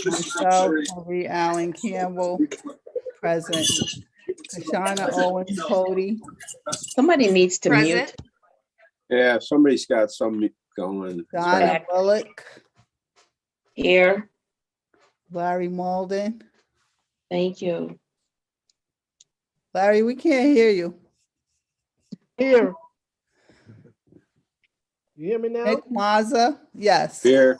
Myself, Marie Allen Campbell, present. Kashana Owens Cody, Somebody needs to Present. mute. Yeah, somebody's got something going. Donna Bullock, Here. Larry Malden. Thank you. Larry, we can't hear you. Here. You hear me now? Nick Mazza, yes. Here,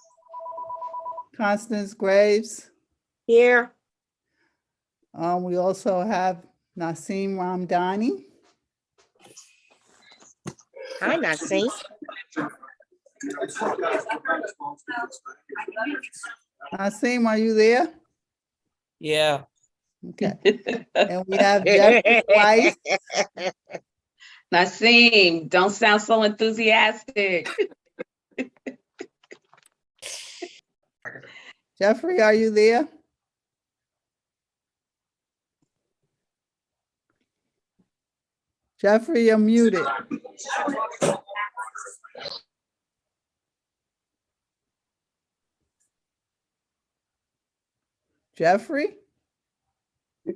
Constance Graves. Here. We also have Naseem Ramdani. Hi, Naseem. Naseem, are you there? Yeah. Okay. And we have Jeffrey Weiss. Naseem, don't sound so enthusiastic. Jeffrey, are you there? Jeffrey, you're muted. Jeffrey?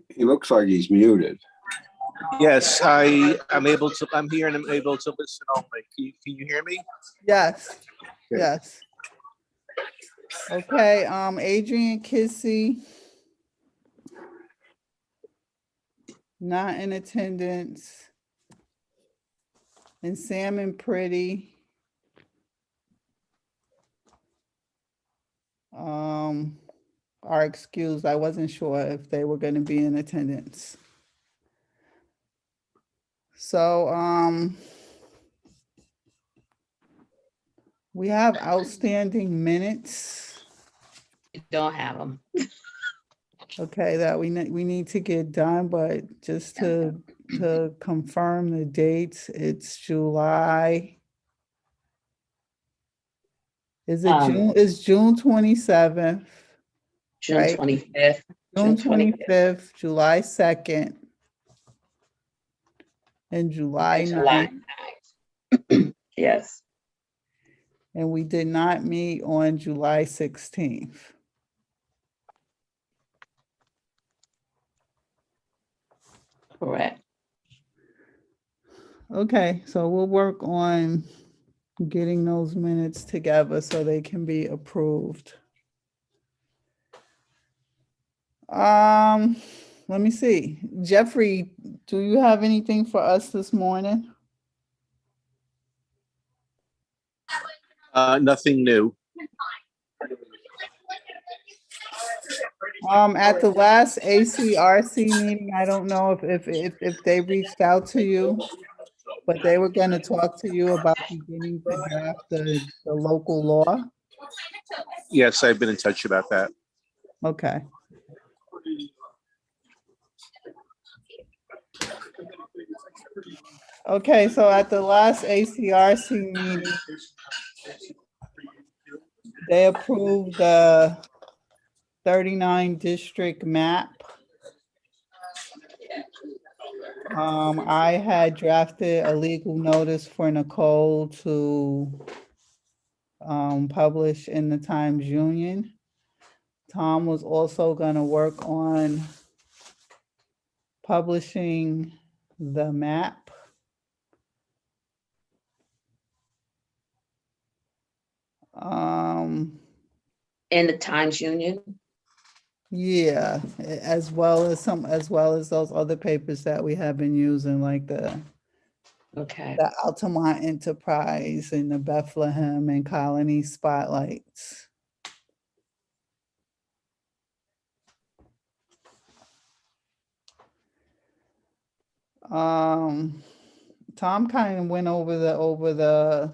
he looks like he's muted. Yes, I'm able to, I'm here and I'm able to listen only. Can you hear me? Yes, Okay. yes. Okay, Adrian Kissy. Not in attendance. And Sam and Pretty. Are excused. I wasn't sure if they were going to be in attendance. So, we have outstanding minutes. You don't have them. Okay, that we need to get done, but just to confirm the dates, it's July. Is it June? It's June 27th. June Right. 25th. June 25th, July 2nd, and July 9th. 9th. Yes. And we did not meet on July 16th. Correct. Okay, so we'll work on getting those minutes together so they can be approved. Let me see. Jeffrey, do you have anything for us this morning? Nothing new. At the last ACRC meeting, I don't know if they reached out to you, but they were going to talk to you about beginning to draft the local law. Yes, I've been in touch about that. Okay. Okay, so at the last ACRC meeting, they approved the 39 district map. I had drafted a legal notice for Nicole to publish in the Times Union. Tom was also going to work on publishing the map. In the Times Union. Yeah, as well as those other papers that we have been using, like the Altamont Enterprise and the Bethlehem and Colony Spotlights. Tom kind of went over the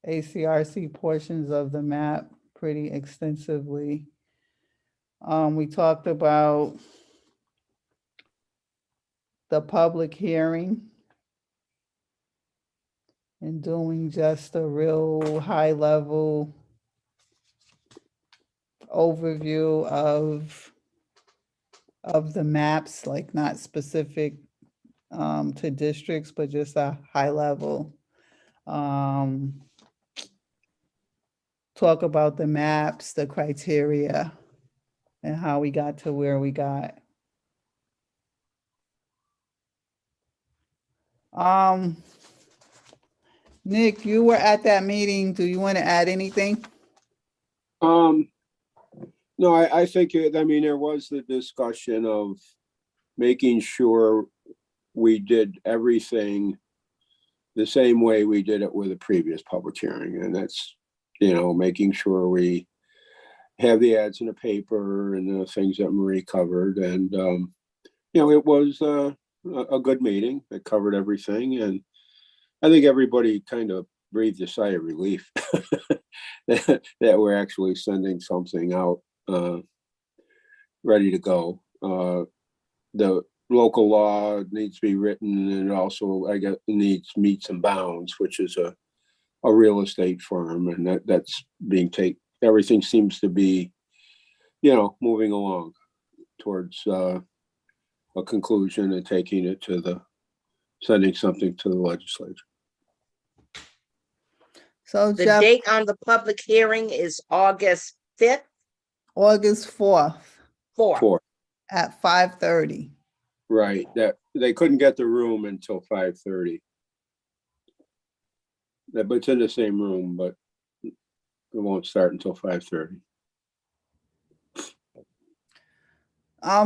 ACRC portions of the map pretty extensively. We talked about the public hearing and doing just a real high level overview of the maps, like not specific to districts, but just a high level. Talk about the maps, the criteria, and how we got to where we got. Nick, you were at that meeting. Do you want to add anything? No, I think, I mean, there was the discussion of making sure we did everything the same way we did it with a previous public hearing. And that's, making sure we have the ads in the paper and the things that Marie covered. And, it was a good meeting. It covered everything. And I think everybody kind of breathed a sigh of relief that we're actually sending something out ready to go. The local law needs to be written, and also I guess needs meets and bounds, which is a real estate firm, and that's being taken. Everything seems to be, moving along towards a conclusion and taking it to sending something to the legislature. So The Jeff, date on the public hearing is August 5th, August 4th 4th. at 5:30. Right, that they couldn't get the room until 5:30. But it's in the same room, but it won't start until 5:30.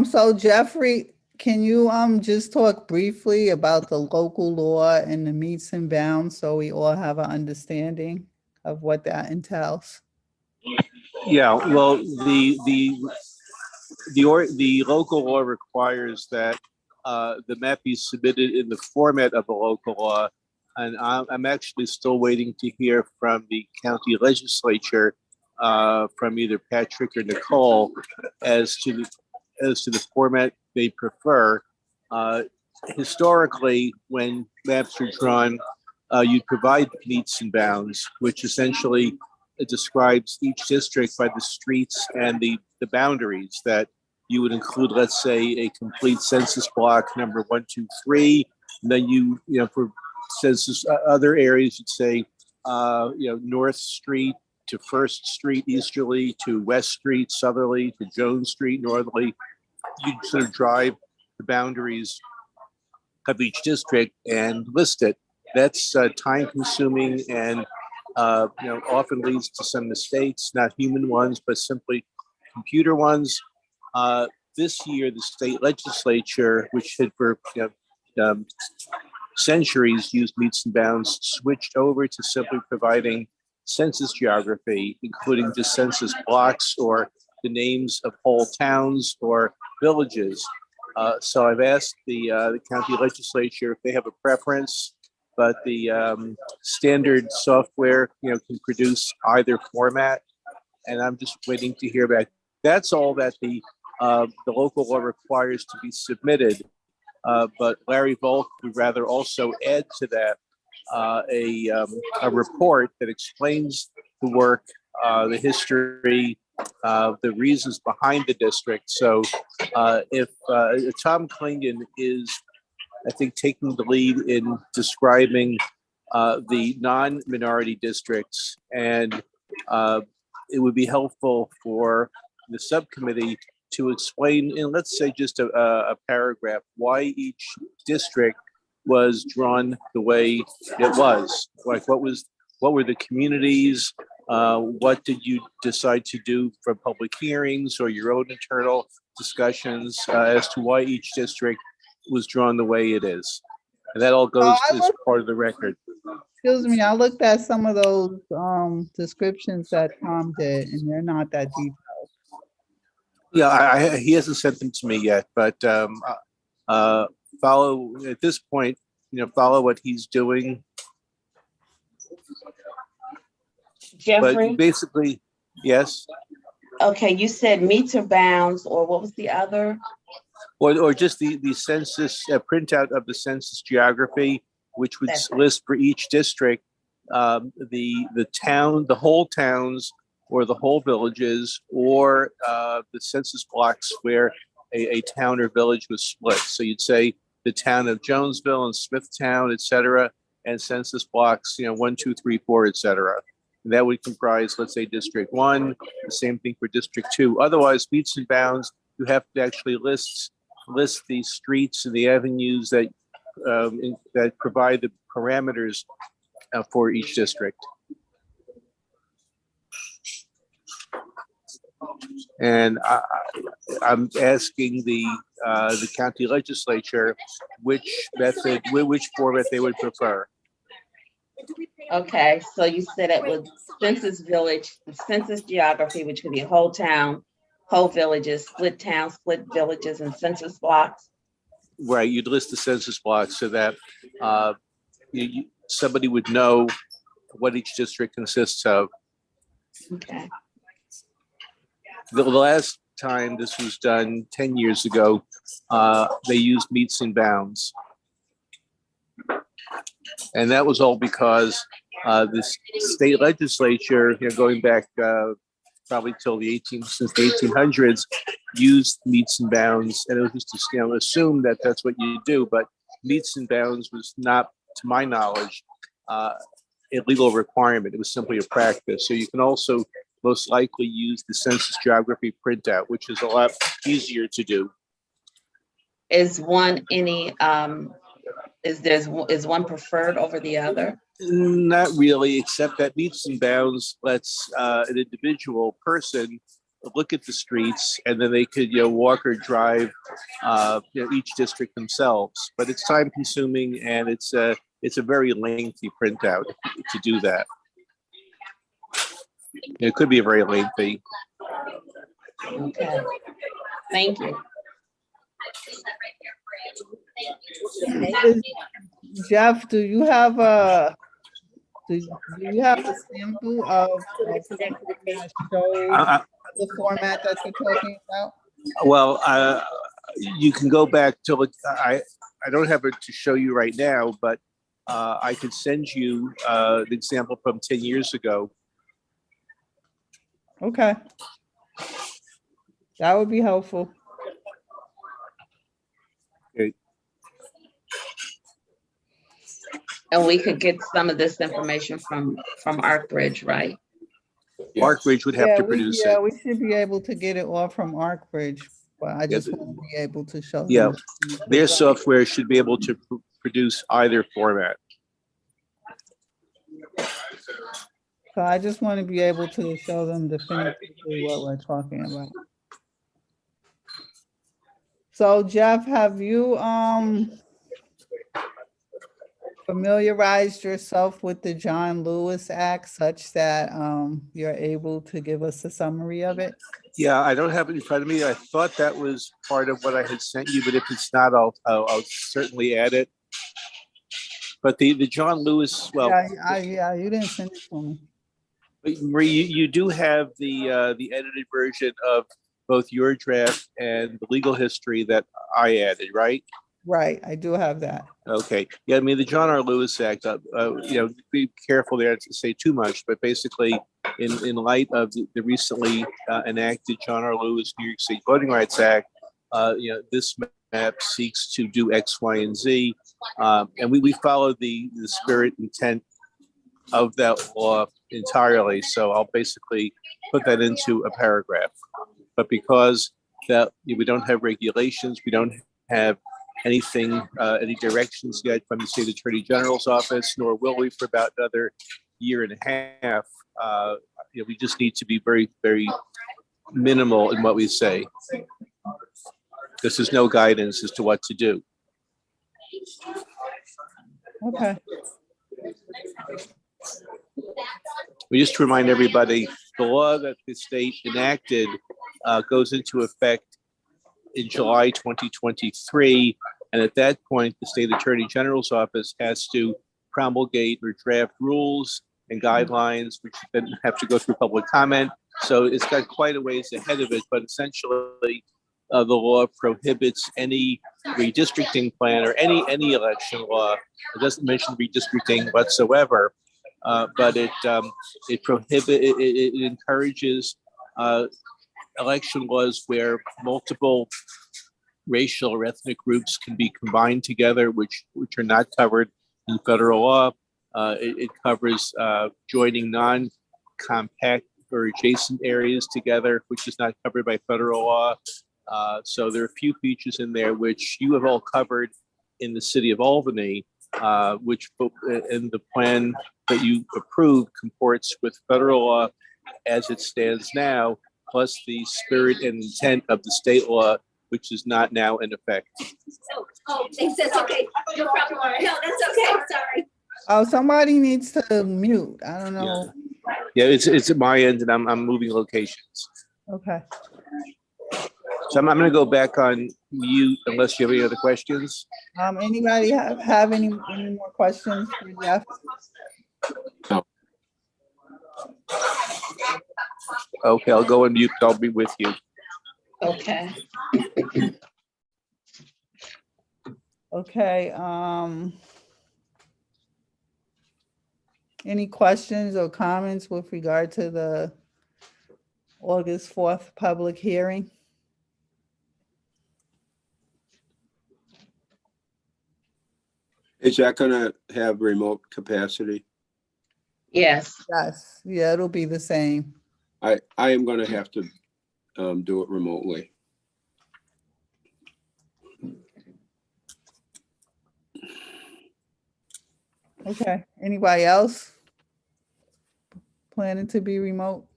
So Jeffrey, can you just talk briefly about the local law and the meets and bounds so we all have an understanding of what that entails? Yeah, well, the local law requires that the map be submitted in the format of a local law. And I'm actually still waiting to hear from the county legislature, from either Patrick or Nicole, as to the format they prefer. Historically, when maps are drawn, you provide meets and bounds, which essentially describes each district by the streets and the boundaries that you would include. Let's say a complete census block number 1, 2, 3. And then for census other areas, you'd say North Street to First Street easterly, to West Street southerly, to Jones Street northerly. You sort of drive the boundaries of each district and list it. That's time consuming and often leads to some mistakes, not human ones, but simply computer ones. This year, the state legislature, which had for centuries used meets and bounds, switched over to simply providing census geography, including just census blocks or the names of whole towns or villages. So I've asked the county legislature if they have a preference, but the standard software can produce either format, and I'm just waiting to hear back. That's all that the local law requires to be submitted. But Larry Volk would rather also add to that a report that explains the work, the history, the reasons behind the district. So if Tom Klingon is, I think, taking the lead in describing the non-minority districts, and it would be helpful for the subcommittee to explain in, let's say, just a paragraph, why each district was drawn the way it was. Like, what were the communities? What did you decide to do for public hearings or your own internal discussions as to why each district was drawn the way it is? And that all goes as part of the record. Excuse me, I looked at some of those descriptions that Tom did, and they're not that detailed. Yeah, he hasn't sent them to me yet, but follow at this point. Follow what he's doing. Jeffrey, But basically, yes. okay, you said meter bounds, or what was the other? Or just the census printout of the census geography, which would list for each district the town, the whole towns, or the whole villages, or the census blocks where a town or village was split. So you'd say the town of Jonesville and Smithtown, et cetera, and census blocks, 1, 2, 3, 4, et cetera. And that would comprise, let's say, District 1, the same thing for District 2. Otherwise, meets and bounds, you have to actually list the streets and the avenues that that provide the parameters for each district. And I'm asking the county legislature which format they would prefer. Okay, so you said it was census village, census geography, which could be whole town, whole villages, split towns, split villages, and census blocks. Right, you'd list the census blocks so that somebody would know what each district consists of. Okay. The last time this was done 10 years ago, they used meets and bounds. And that was all because the state legislature, going back probably till since the 1800s, used meets and bounds, and it was just assumed that that's what you do. But meets and bounds was not, to my knowledge, a legal requirement. It was simply a practice. So you can also most likely use the census geography printout, which is a lot easier to do. Is one is one preferred over the other? Not really, except that meets and bounds lets an individual person look at the streets, and then they could walk or drive each district themselves. But it's time consuming, and it's a very lengthy printout to do that. It could be very lengthy. Okay, thank you. Jeff, do you have a sample of something that shows the format that you're talking about? Well, you can go back to I don't have it to show you right now, but I could send you an example from 10 years ago. Okay. That would be helpful. Okay. And we could get some of this information from ArcBridge, right? ArcBridge would have to produce it. Yeah, we should be able to get it all from ArcBridge, but I just want to be able to show them. Yeah, their software should be able to produce either format. So I just want to be able to show them definitively what we're talking about. So Jeff, have you familiarized yourself with the John Lewis Act such that you're able to give us a summary of it? Yeah, I don't have it in front of me. I thought that was part of what I had sent you, but if it's not, I'll certainly add it. But the John Lewis, well, yeah, you didn't send it to me. Marie, you do have the edited version of both your draft and the legal history that I added, right? Right, I do have that. Okay. Yeah, I mean, the John R. Lewis Act, be careful there to say too much, but basically in light of the recently enacted John R. Lewis New York State Voting Rights Act, this map seeks to do X, Y, and Z. And we follow the spirit intent of that law entirely. So I'll basically put that into a paragraph. But because that we don't have regulations, we don't have anything, any directions yet from the State Attorney General's office, nor will we for about another year and a half. We just need to be very, very minimal in what we say. Because there's no guidance as to what to do. Okay. We just to remind everybody, the law that the state enacted goes into effect in July 2023. And at that point, the State Attorney General's office has to promulgate or draft rules and guidelines, which then have to go through public comment. So it's got quite a ways ahead of it, but essentially the law prohibits any redistricting plan or any election law. It doesn't mention redistricting whatsoever, but it encourages election laws where multiple racial or ethnic groups can be combined together, which are not covered in federal law. It covers joining compact or adjacent areas together, which is not covered by federal law. So there are a few features in there which you have all covered in the city of Albany, which in the plan that you approved comports with federal law as it stands now, plus the spirit and intent of the state law, which is not now in effect. Oh, thanks, that's okay. No problem. No, that's okay, sorry. Oh, somebody needs to mute. I don't know. Yeah, it's at my end, and I'm moving locations. Okay. So I'm going to go back on mute unless you have any other questions. Anybody have any more questions for Jeff? No. Okay, I'll go on mute. I'll be with you. Okay. Okay, any questions or comments with regard to the August 4th public hearing? Is that gonna have remote capacity? Yes. Yes, yeah, it'll be the same. I am gonna have to do it remotely. Okay, anybody else planning to be remote?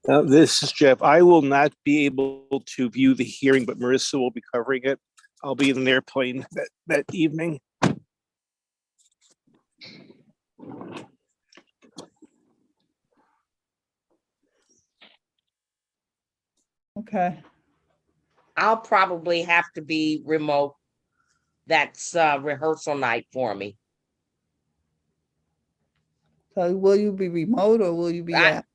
This is Jeff. I will not be able to view the hearing, but Marissa will be covering it. I'll be in an airplane that evening. Okay, I'll probably have to be remote. That's rehearsal night for me. so will you be remote or will you be I- at?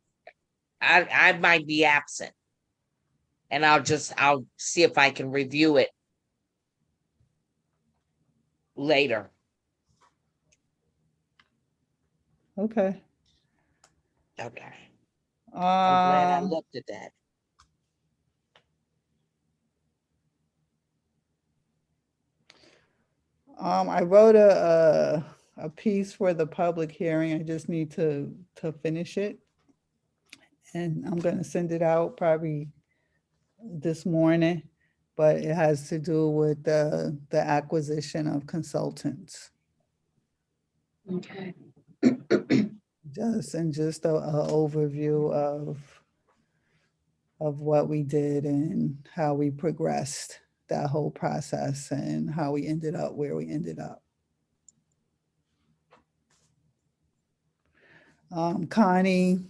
I might be absent. And I'll see if I can review it later. Okay. Okay. I'm glad I Um, looked at that. I wrote a piece for the public hearing. I just need to finish it. And I'm gonna send it out probably this morning, but it has to do with the acquisition of consultants. Okay. Just a overview of what we did and how we progressed that whole process and how we ended up where we ended up. Connie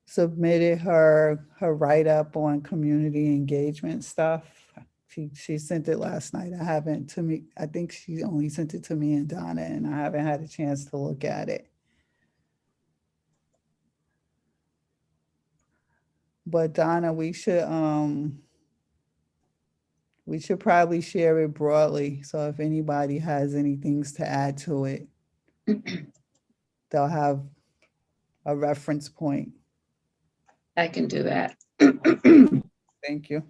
submitted her write-up on community engagement stuff. She sent it last night. I haven't to me. I think she only sent it to me and Donna, and I haven't had a chance to look at it. But Donna, we should probably share it broadly. So if anybody has any things to add to it, they'll have a reference point. I can do that. Thank you.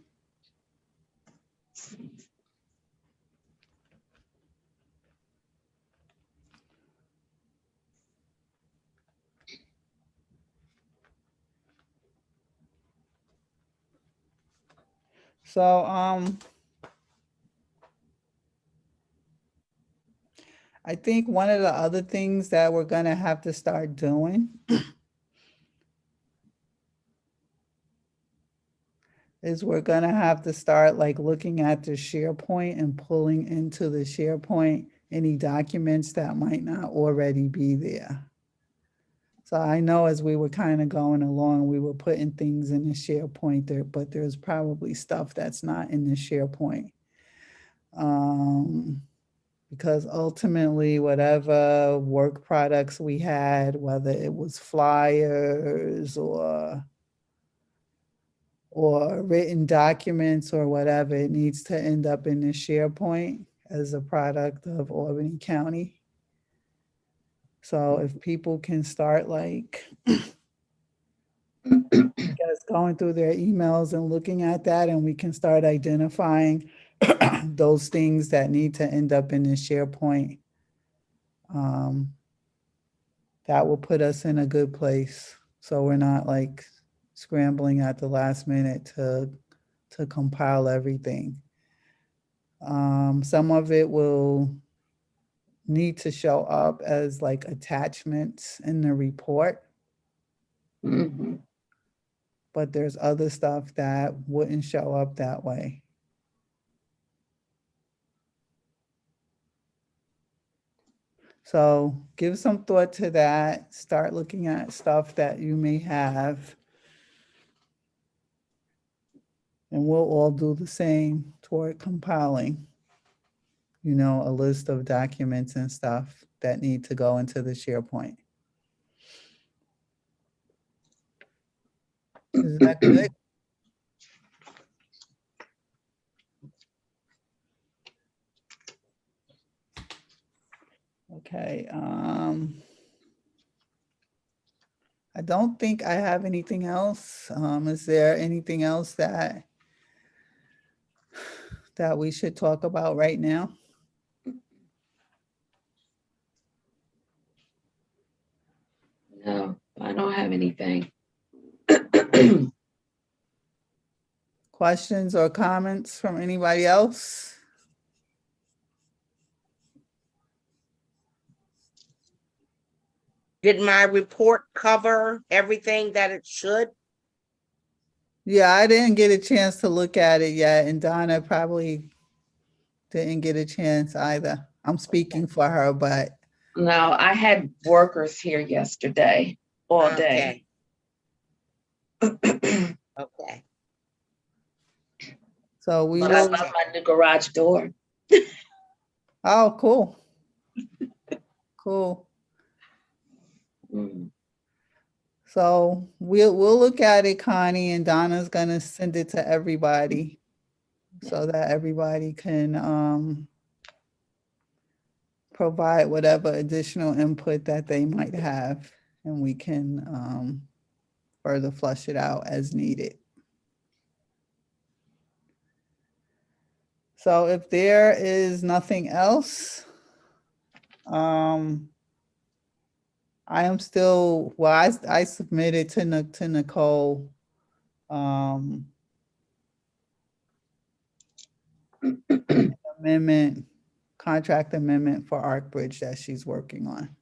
So, I think one of the other things that we're gonna have to start doing is we're gonna have to start like looking at the SharePoint and pulling into the SharePoint any documents that might not already be there. So I know as we were kind of going along, we were putting things in the SharePoint there, but there's probably stuff that's not in the SharePoint. Because ultimately, whatever work products we had, whether it was flyers or written documents or whatever, it needs to end up in the SharePoint as a product of Albany County. So if people can start like just going through their emails and looking at that, and we can start identifying those things that need to end up in the SharePoint Um, that will put us in a good place. So we're not like scrambling at the last minute to compile everything. Some of it will need to show up as like attachments in the report, Mhm. but there's other stuff that wouldn't show up that way. So give some thought to that. Start looking at stuff that you may have. And we'll all do the same toward compiling, you know, a list of documents and stuff that need to go into the SharePoint. Is that good? Okay. I don't think I have anything else. Is there anything else that we should talk about right now? No, I don't have anything. Questions or comments from anybody else? Did my report cover everything that it should? Yeah, I didn't get a chance to look at it yet, and Donna probably didn't get a chance either. I'm speaking for her, but No, I had workers here yesterday, all day. Okay. Okay. so we But I will. love my new garage door. Oh, cool. Cool. Mm. So we'll look at it, Connie, and Donna's gonna send it to everybody so that everybody can provide whatever additional input that they might have, and we can further flush it out as needed. So if there is nothing else, I am still, well, I submitted to Nicole amendment, contract amendment for Arc Bridge that she's working on.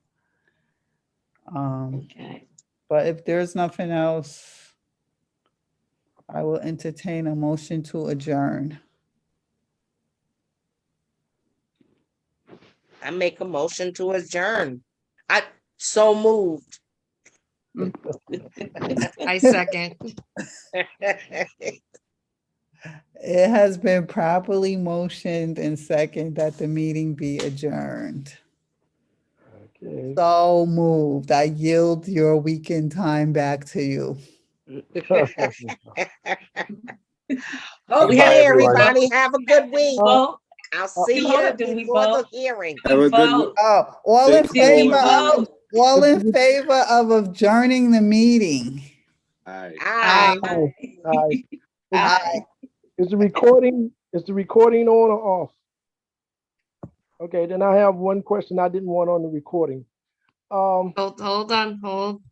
Okay. But if there's nothing else, I will entertain a motion to adjourn. I make a motion to adjourn. I so moved. I second. It has been properly motioned and second that the meeting be adjourned. Okay. So moved. I yield your weekend time back to you. Oh, Okay, everyone. everybody, have a good week. Vote. I'll see Hold you on, do we before the vote? hearing. Have a good, Vote. Oh, all in Stay cool, favor, everyone. all in favor of adjourning the meeting? Aye. Aye. Aye. Aye. Is the recording on or off? Okay, then I have one question I didn't want on the recording. Hold on, hold